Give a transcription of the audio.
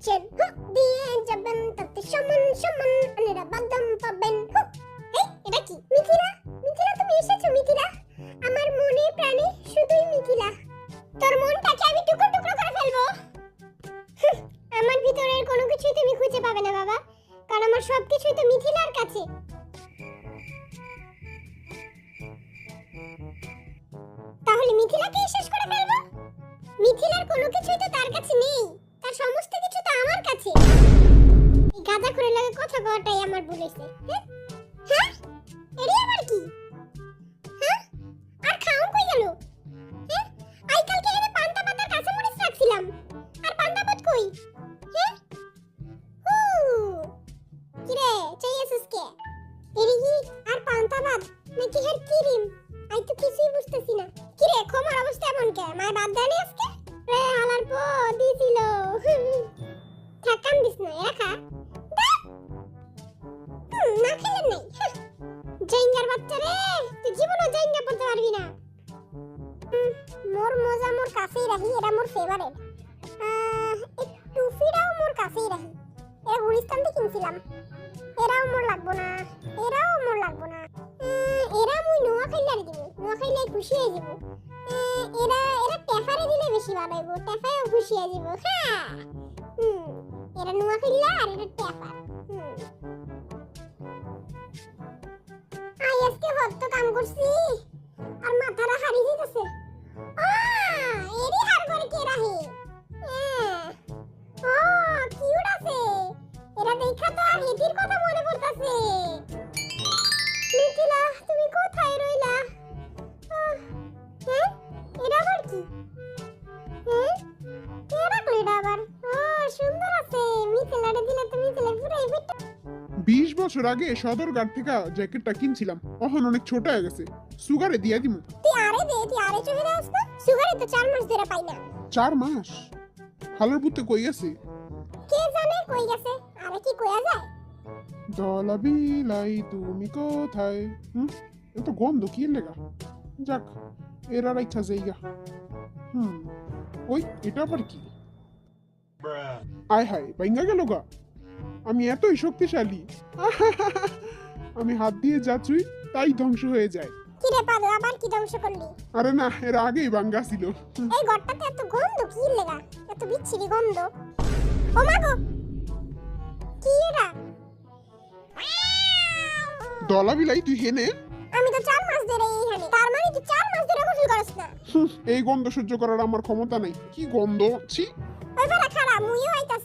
দিচ্ছেন, দিয়ে যাবেন তাতে সমান সমান আনেরা বাদাম পাবেন। এই এটা কি? মিথিলা, মিথিলা তুমি এসেছো? মিথিলা, আমার মনে প্রাণে শুধুই মিথিলা। তোর মনটাকে আমি টুকরো টুকরো করে ফেলবো। আমার ভিতরের কোনো কিছুই তুমি খুঁজে পাবে না বাবা, কারণ আমার সবকিছুই তো মিথিলার কাছে। তাহলে মিথিলাকে শেষ করে ফেলবো? মিথিলার কোনো কিছুই তো তার কাছে নেই, তার সমস্ত কিছু তো আমার কাছে। এই গাঁজা করে লাগে কথা কওয়াটাই আমার ভুল হইছে। হ্যাঁ, এডি আবার কি? হ্যাঁ, আর খাও কই গেল? হ্যাঁ, আই কালকে এখানে পান্তা পাতার কাঁচা মরিচ রাখছিলাম, আর পান্তা ভাত কই? হ্যাঁ, কিরে চাইছিস কে? এডি কি আর পান্তা ভাত নাকি হের ক্রিম? আই তো কিছুই বুঝতেছি না। কিরে খমার অবস্থা এমন কে? মায় বাদ দেয়নি আজকে? রে হালার পো দিছিল। থাকাম দিস না, রাখা না খেলে নাই। জাইঙ্গার বাচ্চা রে, তুই জীবনও জাইঙ্গা পড়তে পারবি না। মোর মজা মোর কাছেই রাখি, এটা মোর ফেভারিট। এই টুফিটাও মোর কাছেই রাখি, এটা গুলিস্তান থেকে কিনছিলাম। এরাও মোর লাগবো না, এরাও মোর লাগবো না। এরা মুই নোয়া খাইলার দিব, নোয়া খাইলাই খুশি হয়ে যাব। এরা এরা টেফারে দিলে বেশি ভালো হইব, টেফায়ও খুশি হয়ে যাব। হ্যাঁ, এরা নোয়া খাইলা আর এটা টেফার। আজকে হত কাম করছি আর মাথাটা হারি দিতেছে। এরি হার করে কে রাহে? কিউট আছে, এরা দেখা তো আর হেতির কথা মনে পড়তাছে। মিথিলা তুমি কোথায় রইলা? হ্যাঁ, এটা আবার কি? হ্যাঁ, কে রাখলো এটা আবার? সুন্দর আছে, মিথিলারে দিলে তো মিথিলা পুরাই ফিট। 20 বছর আগে সদরঘাট থেকে জ্যাকেটটা কিনছিলাম, এখন অনেক ছোট হয়ে গেছে, সুগারে দিয়া দিমু। তুই আরে দে, তুই আরে চলে যাস না। সুগারে তো 4 মাস ধরে পাই না। 4 মাস? হালার পুতে কই গেছে? কে জানে কই গেছে, আরে কি কইয়া যায়? দলা বিলাই তুমি কোথায়? এত গন্ধ কি লেগা? যাক, এর আর ইচ্ছা যাইগা। ওই এটা আবার কি? আয় হায়, ভাঙ্গা গেল গা। আমি এতই শক্তিশালী, আমি হাত দিয়ে যা চুই তাই ধ্বংস হয়ে যায়। কি রে পাগল, আবার কি ধ্বংস করলি? আরে না, এর আগেই ভাঙ্গা ছিল। এই ঘরটাতে এত গন্ধ কি লেগা? এত বিচ্ছিরি গন্ধ। ও মা গো, কি এটা? দলা বিলাই তুই হেনে? আমি তো 4 মাস ধরে এইখানে, তার মানে তুই 4 মাস ধরে গোসল করছ না? এই গন্ধ সহ্য করার আমার ক্ষমতা নাই। কি গন্ধ, ছি। ওই বেলা খারাপ, মুইও আইতাছি।